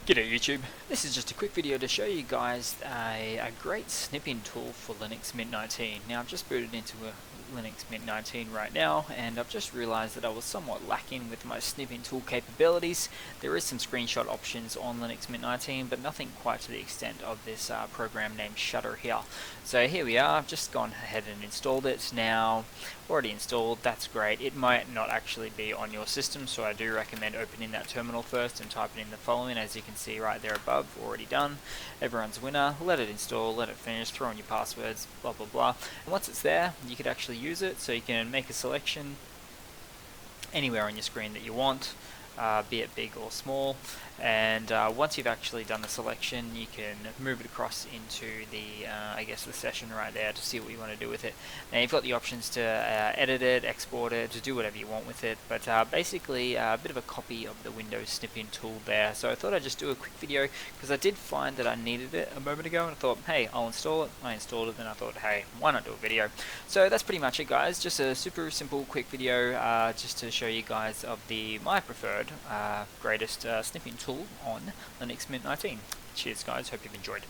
G'day YouTube, this is just a quick video to show you guys a great snipping tool for Linux Mint 19. Now I've just booted into a Linux Mint 19 right now, and I've just realized that I was somewhat lacking with my snipping tool capabilities. There is some screenshot options on Linux Mint 19, but nothing quite to the extent of this program named Shutter here. So here we are, I've just gone ahead and installed it. Now, already installed, that's great. It might not actually be on your system, so I do recommend opening that terminal first and typing in the following, as you can see right there above, already done. Everyone's winner, let it install, let it finish, throw in your passwords, blah blah blah. And once it's there, you could actually use it, so you can make a selection anywhere on your screen that you want, be it big or small, and once you've actually done the selection, you can move it across into the I guess the session right there to see what you want to do with it. Now you've got the options to edit it, export it, to do whatever you want with it, but basically a bit of a copy of the Windows snipping tool there. So I thought I'd just do a quick video because I did find that I needed it a moment ago, and I thought, hey, I'll install it. I installed it, then I thought, hey, why not do a video? So that's pretty much it, guys. Just a super simple quick video just to show you guys of my preferred greatest snipping tool on Linux Mint 19. Cheers guys, hope you've enjoyed.